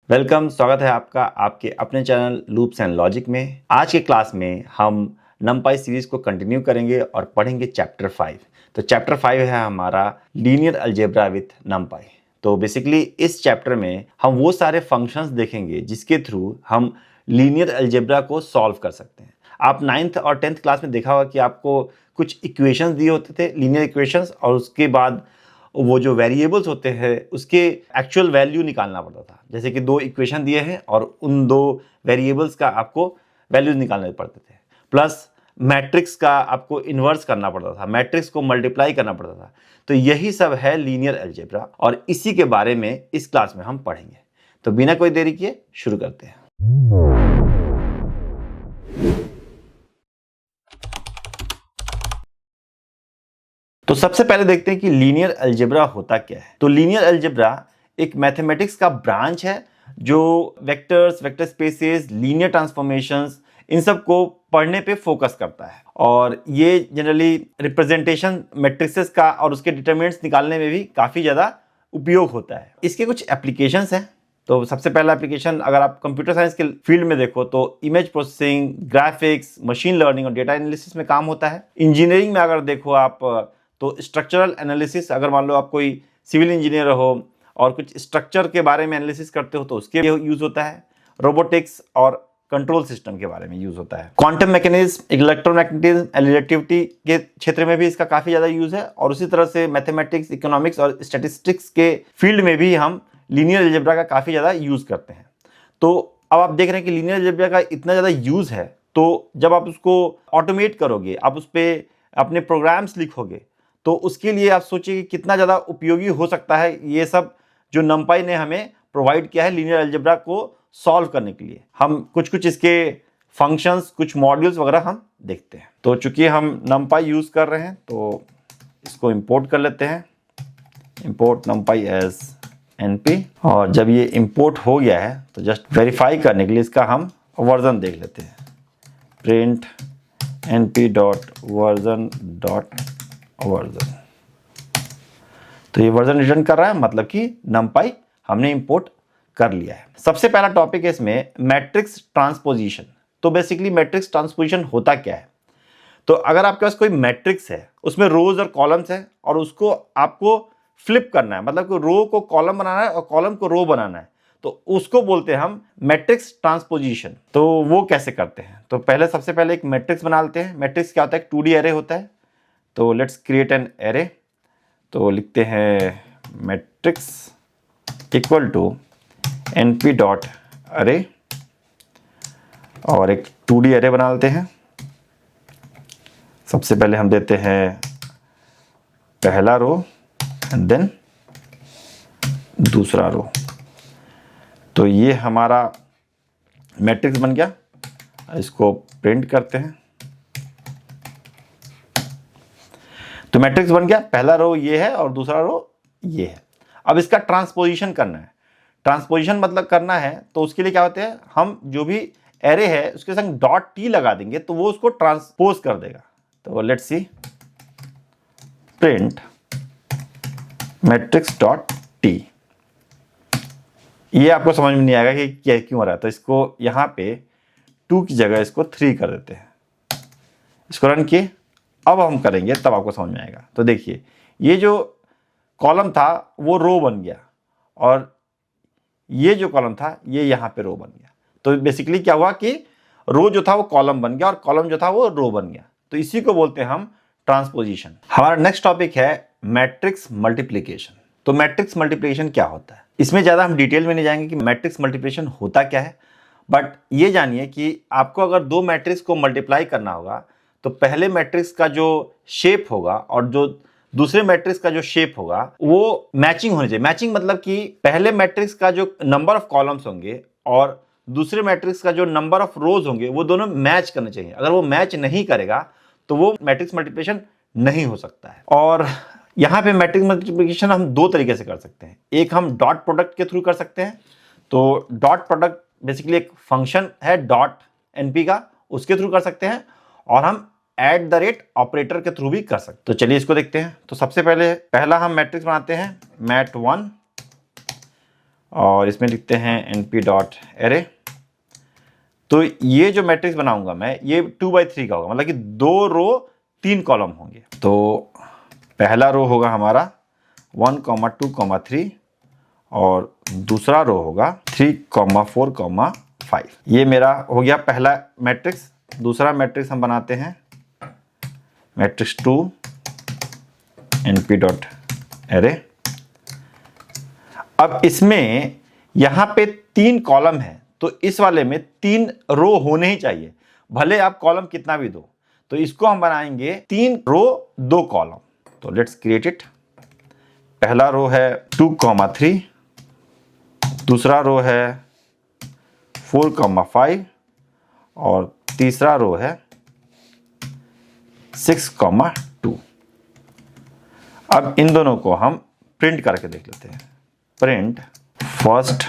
Welcome, स्वागत है आपका आपके अपने चैनल लूप्स एंड लॉजिक में। आज के क्लास में हम नमपाई सीरीज को कंटिन्यू करेंगे और पढ़ेंगे चैप्टर 5। तो चैप्टर 5 है हमारा लीनियर अलजेब्रा विथ नमपाई। तो बेसिकली इस चैप्टर में हम वो सारे फंक्शंस देखेंगे जिसके थ्रू हम लीनियर अलजेब्रा को सॉल्व कर सकते हैं। आप 9th और 10th क्लास में देखा होगा कि आपको कुछ इक्वेशंस दिए होते थे, लीनियर इक्वेशंस, और उसके बाद वो जो वेरिएबल्स होते हैं उसके एक्चुअल वैल्यू निकालना पड़ता था। जैसे कि दो इक्वेशन दिए हैं और उन दो वेरिएबल्स का आपको वैल्यूज निकालने पड़ते थे, प्लस मैट्रिक्स का आपको इन्वर्स करना पड़ता था, मैट्रिक्स को मल्टीप्लाई करना पड़ता था। तो यही सब है लीनियर अलजेब्रा और इसी के बारे में इस क्लास में हम पढ़ेंगे। तो बिना कोई देरी किए शुरू करते हैं। तो सबसे पहले देखते हैं कि लीनियर अलजेब्रा होता क्या है। तो लीनियर अलजेब्रा एक मैथमेटिक्स का ब्रांच है जो vectors, vector spaces, linear transformations, इन सब को पढ़ने पे फोकस करता है। और ये जनरली रिप्रेजेंटेशन मैट्रिसेस का और उसके डिटरमिनेंट्स निकालने में भी काफ़ी ज़्यादा उपयोग होता है। इसके कुछ एप्लीकेशंस हैं। तो सबसे पहला एप्लीकेशन अगर आप कंप्यूटर साइंस के फील्ड में देखो तो image processing, graphics, machine learning और डेटा एनालिसिस में काम होता है। इंजीनियरिंग में अगर देखो आप तो स्ट्रक्चरल एनालिसिस, अगर मान लो आप कोई सिविल इंजीनियर हो और कुछ स्ट्रक्चर के बारे में एनालिसिस करते हो तो उसके यूज होता है। रोबोटिक्स और कंट्रोल सिस्टम के बारे में यूज होता है। क्वांटम मैकेनिज्म, इलेक्ट्रोमैग्नेटिज्म, रिलेटिविटी के क्षेत्र में भी इसका काफी ज्यादा यूज है। और उसी तरह से मैथमेटिक्स, इकोनॉमिक्स और स्टैटिस्टिक्स के फील्ड में भी हम लीनियर अलजेब्रा का काफी ज्यादा यूज करते हैं। तो अब आप देख रहे हैं कि लीनियर अलजेब्रा का इतना ज्यादा यूज है, तो जब आप उसको ऑटोमेट करोगे, आप उस पर अपने प्रोग्राम्स लिखोगे, तो उसके लिए आप सोचिए कि कितना ज़्यादा उपयोगी हो सकता है ये सब जो नमपाई ने हमें प्रोवाइड किया है लीनियर अलजेब्रा को सॉल्व करने के लिए। हम कुछ इसके फंक्शंस, कुछ मॉड्यूल्स वगैरह हम देखते हैं। तो चूंकि हम नमपाई यूज़ कर रहे हैं तो इसको इंपोर्ट कर लेते हैं, इंपोर्ट नमपाई एज एनपी। और जब ये इंपोर्ट हो गया है तो जस्ट वेरीफाई करने के लिए इसका हम वर्जन देख लेते हैं, प्रिंट np.version.वर्जन। तो ये वर्जन रिटर्न कर रहा है, मतलब कि नमपाई हमने इंपोर्ट कर लिया है। सबसे पहला टॉपिक है इसमें मैट्रिक्स ट्रांसपोजिशन। तो बेसिकली मैट्रिक्स ट्रांसपोजिशन होता क्या है? तो अगर आपके पास कोई मैट्रिक्स है, उसमें रोज और कॉलम्स है और उसको आपको फ्लिप करना है, मतलब कि रो को कॉलम बनाना है और कॉलम को रो बनाना है, तो उसको बोलते हैं हम मैट्रिक्स ट्रांसपोजिशन। तो वो कैसे करते हैं? तो पहले सबसे पहले एक मैट्रिक्स बना लेते हैं। मैट्रिक्स क्या होता है? एक 2D एरे होता है। तो लेट्स क्रिएट एन एरे। तो लिखते हैं मैट्रिक्स इक्वल टू np.array और एक 2D एरे बना लेते हैं। सबसे पहले हम देते हैं पहला रो एंड देन दूसरा रो। तो ये हमारा मैट्रिक्स बन गया। इसको प्रिंट करते हैं। तो मैट्रिक्स बन गया, पहला रो ये है और दूसरा रो ये है। अब इसका ट्रांसपोजिशन करना है। ट्रांसपोजिशन मतलब करना है तो उसके लिए क्या होते हैं, हम जो भी एरे है उसके संग डॉट टी लगा देंगे तो वो उसको ट्रांसपोज कर देगा। तो let's see, print matrix dot T. ये आपको समझ में नहीं आएगा कि क्या क्यों हो रहा है, तो इसको यहाँ पे 2 की जगह इसको 3 कर देते हैं। इसको रन किए, अब हम करेंगे तब आपको समझ में आएगा। तो देखिए, ये जो कॉलम था वो रो बन गया और ये जो कॉलम था ये यहाँ पे रो बन गया। तो बेसिकली क्या हुआ कि रो जो था वो कॉलम बन गया और कॉलम जो था वो रो बन गया। तो इसी को बोलते हैं हम ट्रांसपोजिशन। हमारा नेक्स्ट टॉपिक है मैट्रिक्स मल्टीप्लिकेशन। तो मैट्रिक्स मल्टीप्लिकेशन क्या होता है? इसमें ज़्यादा हम डिटेल में नहीं जाएंगे कि मैट्रिक्स मल्टीप्लिकेशन होता क्या है, बट ये जानिए कि आपको अगर दो मैट्रिक्स को मल्टीप्लाई करना होगा तो पहले मैट्रिक्स का जो शेप होगा और जो दूसरे मैट्रिक्स का जो शेप होगा वो मैचिंग होनी चाहिए। मैचिंग मतलब कि पहले मैट्रिक्स का जो नंबर ऑफ कॉलम्स होंगे और दूसरे मैट्रिक्स का जो नंबर ऑफ रोज होंगे वो दोनों मैच करने चाहिए। अगर वो मैच नहीं करेगा तो वो मैट्रिक्स मल्टीप्लिकेशन नहीं हो सकता है। और यहाँ पे मैट्रिक्स मल्टीप्लिकेशन हम 2 तरीके से कर सकते हैं। एक हम डॉट प्रोडक्ट के थ्रू कर सकते हैं। तो डॉट प्रोडक्ट बेसिकली एक फंक्शन है डॉट एनपी का, उसके थ्रू कर सकते हैं। और हम @ ऑपरेटर के थ्रू भी कर सकते हैं। तो चलिए इसको देखते हैं। तो सबसे पहले पहला हम मैट्रिक्स बनाते हैं मैट1 और इसमें लिखते हैं np डॉट एरे। तो ये जो मैट्रिक्स बनाऊंगा मैं, ये 2x3 का होगा, मतलब कि 2 रो 3 कॉलम होंगे। तो पहला रो होगा हमारा 1, 2, 3 और दूसरा रो होगा 3, 4, 5। ये मेरा हो गया पहला मैट्रिक्स। दूसरा मैट्रिक्स हम बनाते हैं मैट्रिक्स 2 np डॉट एरे। अब इसमें यहां पे 3 कॉलम है, तो इस वाले में 3 रो होने ही चाहिए, भले आप कॉलम कितना भी दो। तो इसको हम बनाएंगे 3 रो 2 कॉलम। तो लेट्स क्रिएट इट। पहला रो है 2, 3, दूसरा रो है 4, 5 और तीसरा रो है 6, 2। अब इन दोनों को हम प्रिंट करके देख लेते हैं। प्रिंट फर्स्ट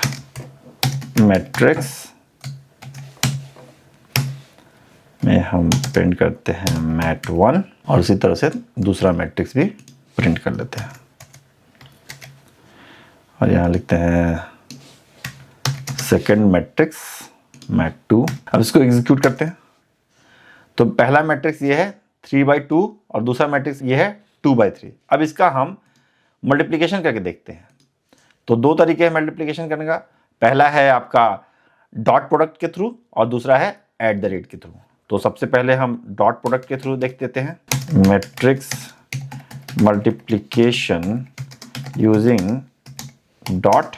मैट्रिक्स में हम प्रिंट करते हैं mat1 और उसी तरह से दूसरा मैट्रिक्स भी प्रिंट कर लेते हैं। और यहाँ लिखते हैं सेकेंड मैट्रिक्स mat2। अब इसको एग्जीक्यूट करते हैं। तो पहला मैट्रिक्स ये है 3/2 और दूसरा मैट्रिक्स ये है 2/3। अब इसका हम मल्टीप्लिकेशन करके देखते हैं। तो 2 तरीके हैं मल्टीप्लिकेशन करने का। पहला है आपका डॉट प्रोडक्ट के थ्रू और दूसरा है एट द रेट के थ्रू। तो सबसे पहले हम डॉट प्रोडक्ट के थ्रू देख देते हैं। Matrix multiplication using dot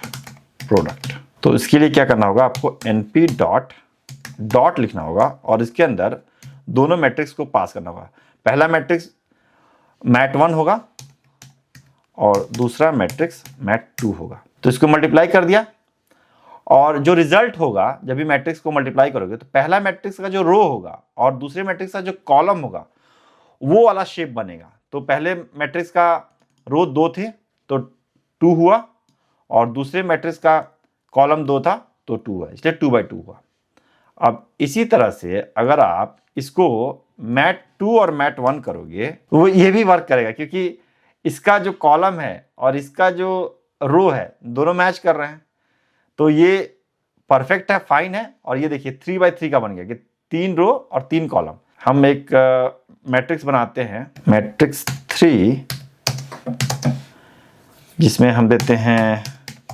product. तो इसके लिए क्या करना होगा, आपको np डॉट लिखना होगा और इसके अंदर दोनों मैट्रिक्स को पास करना होगा। पहला मैट्रिक्स mat1 होगा और दूसरा मैट्रिक्स mat2 होगा। तो इसको मल्टीप्लाई कर दिया और जो रिजल्ट होगा, जब भी मैट्रिक्स को मल्टीप्लाई करोगे तो पहला मैट्रिक्स का जो रो होगा और दूसरे मैट्रिक्स का जो कॉलम होगा वो वाला शेप बनेगा। तो पहले मैट्रिक्स का रो 2 थे तो 2 हुआ और दूसरे मैट्रिक्स का कॉलम 2 था तो 2 हुआ, इसलिए 2/2 हुआ। अब इसी तरह से अगर आप इसको mat2 और mat1 करोगे तो वो ये भी वर्क करेगा, क्योंकि इसका जो कॉलम है और इसका जो रो है दोनों मैच कर रहे हैं। तो ये परफेक्ट है, फाइन है। और ये देखिए 3/3 का बन गया कि 3 रो और 3 कॉलम। हम एक मैट्रिक्स बनाते हैं मैट्रिक्स 3, जिसमें हम देते हैं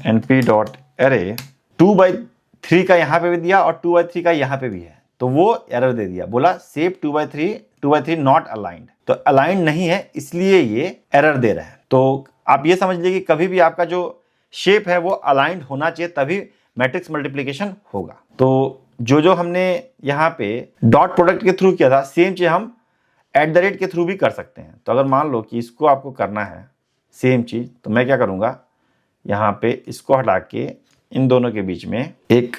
np डॉट एरे। 2/3 का यहाँ पे भी दिया और 2/3 का यहाँ पे भी है, तो वो एरर दे दिया, बोला सेव 2/3 नॉट अलाइंड। तो अलाइंड नहीं है इसलिए ये एरर दे रहा है। तो आप ये समझ लीजिए कि कभी भी आपका जो शेप है वो अलाइंड होना चाहिए, तभी मैट्रिक्स मल्टीप्लिकेशन होगा। तो जो हमने यहाँ पे डॉट प्रोडक्ट के थ्रू किया था, सेम चीज हम एट द रेट के थ्रू भी कर सकते हैं। तो अगर मान लो कि इसको आपको करना है सेम चीज, तो मैं क्या करूँगा, यहाँ पे इसको हटा के इन दोनों के बीच में एक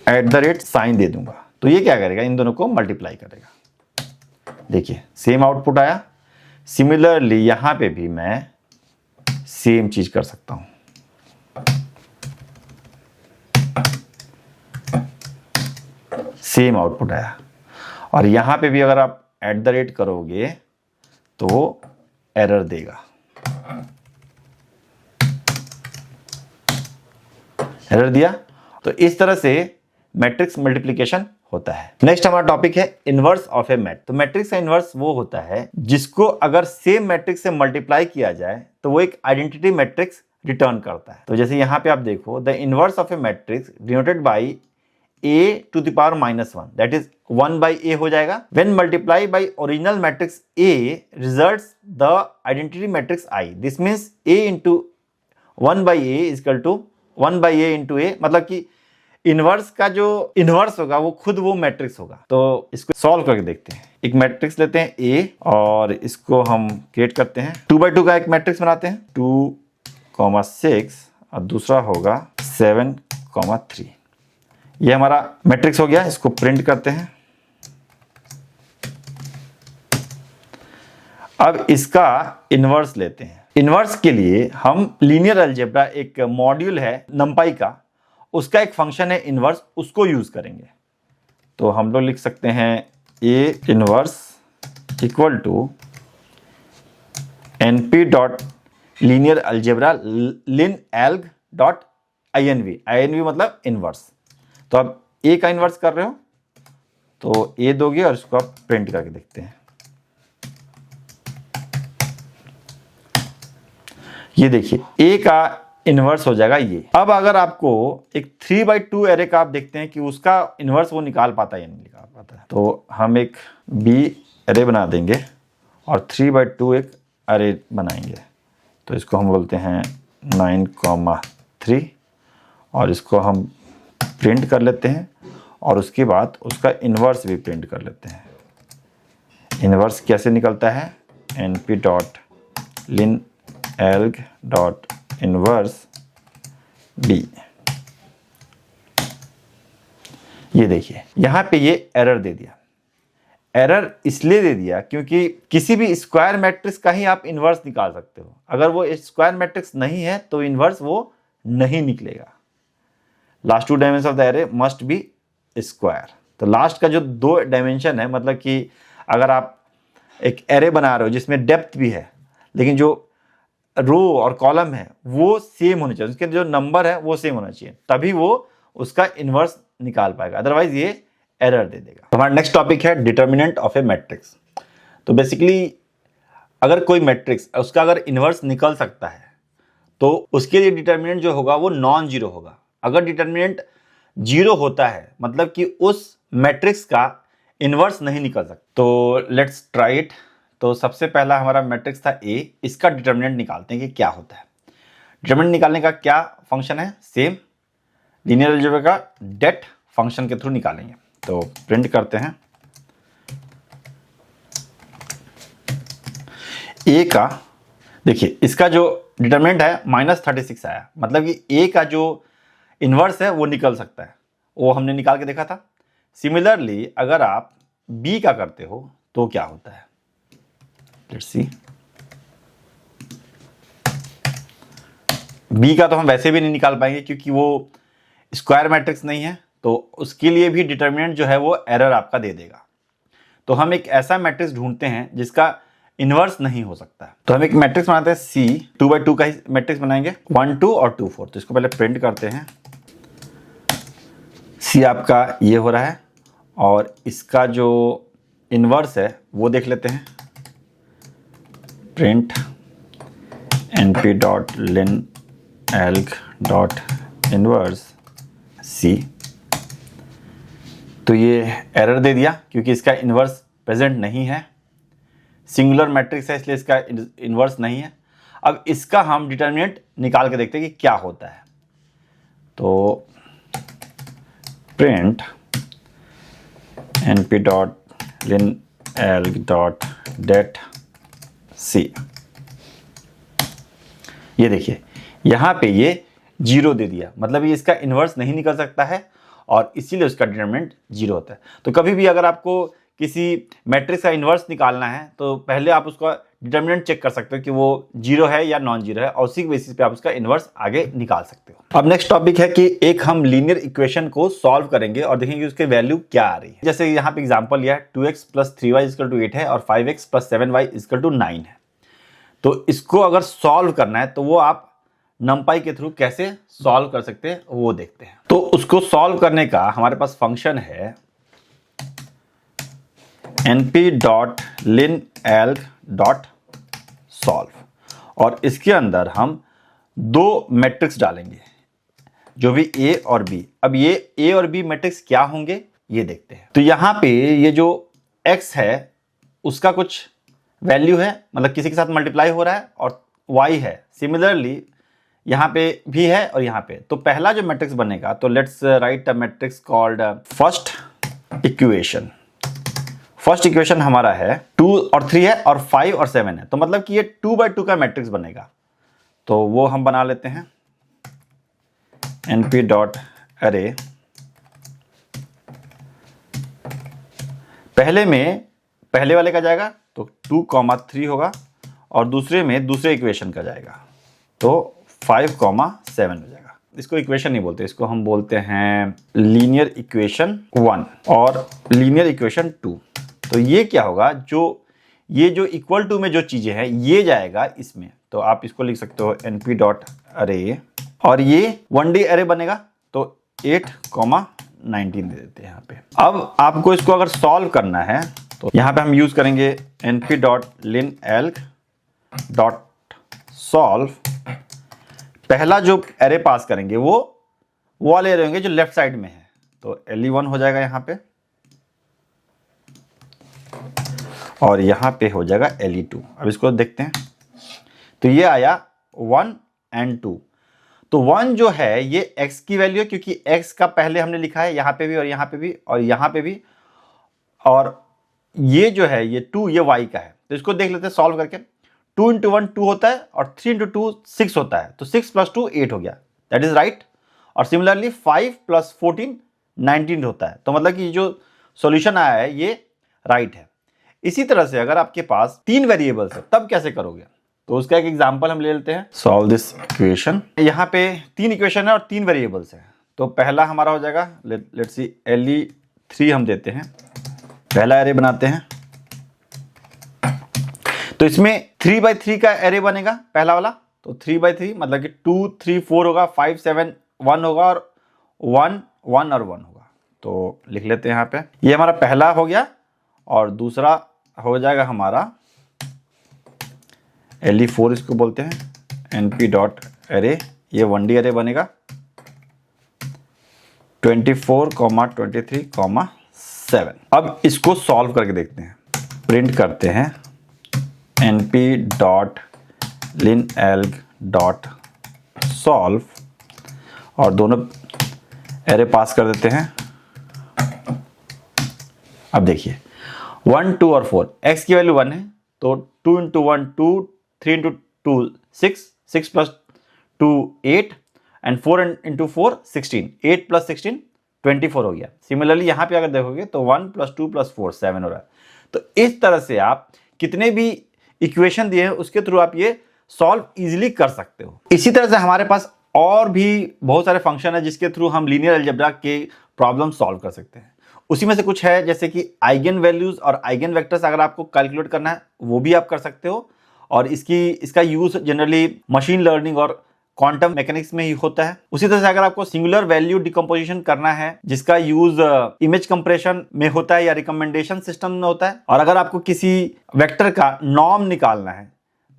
एट द रेट साइन दे दूंगा। तो ये क्या करेगा, इन दोनों को मल्टीप्लाई करेगा। देखिए सेम आउटपुट आया। सिमिलरली यहाँ पे भी मैं सेम चीज कर सकता हूं। सेम आउटपुट आया। और यहां पे भी अगर आप एट द रेट करोगे तो वो एरर देगा। एरर दिया। तो इस तरह से मैट्रिक्स मल्टीप्लिकेशन होता है। नेक्स्ट हमारा टॉपिक है इनवर्स ऑफ ए मैट्रिक्स। तो मैट्रिक्स का इनवर्स वो होता है जिसको अगर सेम मैट्रिक्स से मल्टीप्लाई किया जाए तो वो एक आइडेंटिटी मैट्रिक्स रिटर्न करता है। तो जैसे यहां पे आप देखो, the inverse of A matrix denoted by a to the power -1, that is 1/a हो जाएगा। When multiplied by original matrix A results the identity matrix I. This means a into 1/a is equal to 1/a into a, मतलब कि inverse का जो inverse होगा वो खुद वो मैट्रिक्स होगा। तो इसको सॉल्व करके देखते हैं। एक मैट्रिक्स लेते हैं A और इसको हम क्रिएट करते हैं। 2/2 का एक मैट्रिक्स बनाते हैं, 2, 6 और दूसरा होगा 7, 3। ये हमारा मैट्रिक्स हो गया। इसको प्रिंट करते हैं। अब इसका इनवर्स लेते हैं। इनवर्स के लिए हम लीनियर अलजेब्रा, एक मॉड्यूल है नंपाई का, उसका एक फंक्शन है इनवर्स, उसको यूज करेंगे। तो हम लोग लिख सकते हैं A inverse equal to np dot linear algebra lin alg dot INV मतलब इनवर्स। तो अब ए का इनवर्स कर रहे हो तो ए दोगे और इसको आप प्रिंट करके देखते हैं। ये देखिए ए का इनवर्स हो जाएगा ये। अब अगर आपको एक 3/2 एरे का आप देखते हैं कि उसका इनवर्स वो निकाल पाता है या नहीं निकाल पाता है, तो हम एक बी एरे बना देंगे और 3/2 एक एरे बनाएंगे। तो इसको हम बोलते हैं 9,3 और इसको हम प्रिंट कर लेते हैं और उसके बाद उसका इन्वर्स भी प्रिंट कर लेते हैं। इन्वर्स कैसे निकलता है, np.linalg.inverse b। ये देखिए यहाँ पे ये एरर दे दिया। एरर इसलिए दे दिया क्योंकि किसी भी स्क्वायर मैट्रिक्स का ही आप इन्वर्स निकाल सकते हो। अगर वो स्क्वायर मैट्रिक्स नहीं है तो इन्वर्स वो नहीं निकलेगा। Last 2 dimension of the array must be square. तो लास्ट का जो 2 डायमेंशन है, मतलब कि अगर आप एक एरे बना रहे हो जिसमें डेप्थ भी है लेकिन जो रो और कॉलम है वो सेम होने चाहिए, उसके जो नंबर है वो सेम होना चाहिए, तभी वो उसका इन्वर्स निकाल पाएगा, अदरवाइज ये एरर दे देगा। हमारा नेक्स्ट टॉपिक है डिटर्मिनेंट ऑफ ए मैट्रिक्स। तो बेसिकली अगर कोई मैट्रिक्स उसका अगर इन्वर्स निकल सकता है तो उसके लिए डिटर्मिनेंट जो होगा वो नॉन जीरो होगा। अगर डिटर्मिनेंट जीरो होता है मतलब कि उस मैट्रिक्स का इन्वर्स नहीं निकल सकता। तो लेट्स ट्राई इट। तो सबसे पहला हमारा मैट्रिक्स था ए, इसका डिटर्मिनेंट निकालते हैं कि क्या होता है। डिटर्मिनेंट निकालने का क्या फंक्शन है, सेम लीनियर अलजेब्रा का det फंक्शन के थ्रू निकालेंगे। तो प्रिंट करते हैं ए का, देखिए इसका जो डिटर्मिनेंट है -36 आया, मतलब कि ए का जो इन्वर्स है वो निकल सकता है, वो हमने निकाल के देखा था। सिमिलरली अगर आप बी का करते हो तो क्या होता है, लेट्स सी। बी का तो हम वैसे भी नहीं निकाल पाएंगे क्योंकि वो स्क्वायर मैट्रिक्स नहीं है, तो उसके लिए भी डिटर्मिनेंट जो है वो एरर आपका दे देगा। तो हम एक ऐसा मैट्रिक्स ढूंढते हैं जिसका इन्वर्स नहीं हो सकता। तो हम एक मैट्रिक्स बनाते हैं सी, 2/2 का ही मैट्रिक्स बनाएंगे, 1 2 और 2 4। तो इसको पहले प्रिंट करते हैं। सी आपका ये हो रहा है और इसका जो इन्वर्स है वो देख लेते हैं। Print np.linalg.inverse c। तो ये एरर दे दिया क्योंकि इसका इन्वर्स प्रेजेंट नहीं है, सिंगुलर मैट्रिक्स है इसलिए इसका इन्वर्स नहीं है। अब इसका हम डिटर्मिनेंट निकाल के देखते हैं कि क्या होता है। तो प्रिंट np.linalg.det c। ये देखिए यहाँ पे ये 0 दे दिया, मतलब ये इसका इन्वर्स नहीं निकल सकता है और इसीलिए उसका डिटर्मिनेंट 0 होता है। तो कभी भी अगर आपको किसी मैट्रिक्स का इन्वर्स निकालना है तो पहले आप उसका डिटर्मिनेंट चेक कर सकते हो कि वो 0 है या नॉन जीरो है, और उसी के बेसिस पे आप उसका इन्वर्स आगे निकाल सकते हो। अब नेक्स्ट टॉपिक है कि एक हम लीनियर इक्वेशन को सॉल्व करेंगे और देखेंगे उसके वैल्यू क्या आ रही है। जैसे यहाँ पे एग्जांपल लिया है 2x + 3y = 8 है और 5x + 7y = 9 है। तो इसको अगर सॉल्व करना है तो वो आप नमपाई के थ्रू कैसे सॉल्व कर सकते हैं वो देखते हैं। तो उसको सॉल्व करने का हमारे पास फंक्शन है np.linalg.solve और इसके अंदर हम 2 मैट्रिक्स डालेंगे जो भी a और b। अब ये a और b मैट्रिक्स क्या होंगे ये देखते हैं। तो यहाँ पे ये जो x है उसका कुछ वैल्यू है, मतलब किसी के साथ मल्टीप्लाई हो रहा है, और y है सिमिलरली यहाँ पे भी है और यहाँ पे। तो पहला जो मैट्रिक्स बनेगा, तो let's write a matrix called first equation. First equation हमारा है 2 और 3 है और 5 और 7 है, तो मतलब कि ये 2/2 का मैट्रिक्स बनेगा। तो वो हम बना लेते हैं np.array। पहले वाले का जाएगा तो 2, 3 होगा और दूसरे में दूसरे इक्वेशन का जाएगा तो 5, 7 हो जाएगा। इसको इक्वेशन नहीं बोलते, इसको हम बोलते हैं लीनियर इक्वेशन 1 और लीनियर इक्वेशन 2। तो ये क्या होगा, जो ये जो इक्वल टू में जो चीजें हैं ये जाएगा इसमें, तो आप इसको लिख सकते हो np.array, और ये 1D array बनेगा तो 8,19 दे देते हैं यहाँ पे। अब आपको इसको अगर सॉल्व करना है तो यहाँ पे हम यूज करेंगे np.linalg.solve। पहला जो एरे पास करेंगे वो वाले एरे होंगे जो लेफ्ट साइड में है, तो le1 हो जाएगा यहाँ पे, और यहाँ पे हो जाएगा le2। अब इसको देखते हैं, तो ये आया 1 and 2। तो 1 जो है ये x की वैल्यू है, क्योंकि x का पहले हमने लिखा है यहाँ पे भी और यहाँ पे भी और यहाँ पे भी, और ये जो है ये 2 ये y का है। तो इसको देख लेते हैं सॉल्व करके। 2 into 1 2 होता है और 3 into 2 6 होता है, तो 6 + 2 8 हो गया, दैट इज राइट। और सिमिलरली 5 + 14 19 होता है, तो मतलब कि जो सॉल्यूशन आया है ये राइट है। इसी तरह से अगर आपके पास 3 वेरिएबल्स है तब कैसे करोगे, तो उसका एक एग्जांपल हम ले लेते हैं। Solve this equation. यहाँ पे 3 इक्वेशन है और 3 वेरिएबल्स है। तो पहला हमारा हो जाएगा, लेट्स सी le3 हम देते हैं, पहला एरे बनाते हैं। तो इसमें 3/3 का एरे बनेगा पहला वाला, तो 3/3 मतलब कि 2 3 4 होगा, 5 7 1 होगा और 1 1 और 1 होगा। तो लिख लेते हैं यहाँ पे, ये हमारा पहला हो गया। और दूसरा हो जाएगा हमारा le4 इसको बोलते हैं, np.array, ये 1D array बनेगा 24, 23, 7। अब इसको सॉल्व करके देखते हैं, प्रिंट करते हैं np.linalg.solve और दोनों एरे पास कर देते हैं। अब देखिए 1 2 और 4, x की वैल्यू 1 है तो 2 into 1 2, 3 into 2 6, 6 + 2 8 एंड 4 into 4 16, 8 + 16 24 हो गया। सिमिलरली यहाँ पे अगर देखोगे तो 1 + 2 + 4 7 हो रहा है। तो इस तरह से आप कितने भी इक्वेशन दिए हैं उसके थ्रू आप ये सॉल्व इजीली कर सकते हो। इसी तरह से हमारे पास और भी बहुत सारे फंक्शन है जिसके थ्रू हम लीनियर अलजेब्रा के प्रॉब्लम सॉल्व कर सकते हैं। उसी में से कुछ है जैसे कि आइगन वैल्यूज और आइगन वेक्टर्स, अगर आपको कैलकुलेट करना है वो भी आप कर सकते हो। और इसका यूज जनरली मशीन लर्निंग और क्वांटम मैकेनिक्स में ही होता है। उसी तरह से अगर आपको सिंगुलर वैल्यू डिकम्पोजिशन करना है जिसका यूज इमेज कंप्रेशन में होता है या रिकमेंडेशन सिस्टम में होता है, और अगर आपको किसी वेक्टर का नॉर्म निकालना है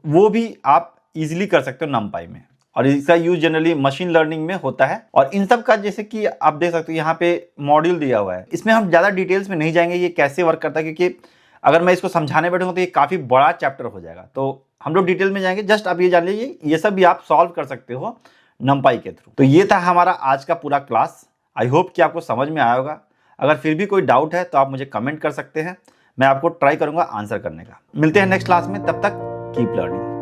वो भी आप इजीली कर सकते हो numpy में, और इसका यूज जनरली मशीन लर्निंग में होता है। और इन सब का जैसे कि आप देख सकते हो यहाँ पे मॉड्यूल दिया हुआ है, इसमें हम ज़्यादा डिटेल्स में नहीं जाएंगे ये कैसे वर्क करता है, क्योंकि अगर मैं इसको समझाने बैठूंगा तो ये काफ़ी बड़ा चैप्टर हो जाएगा, तो हम लोग डिटेल में जाएंगे। जस्ट आप ये जान लीजिए ये सब भी आप सॉल्व कर सकते हो numpy के थ्रू। तो ये था हमारा आज का पूरा क्लास। आई होप कि आपको समझ में आया होगा। अगर फिर भी कोई डाउट है तो आप मुझे कमेंट कर सकते हैं, मैं आपको ट्राई करूंगा आंसर करने का। मिलते हैं नेक्स्ट क्लास में, तब तक कीप लर्निंग।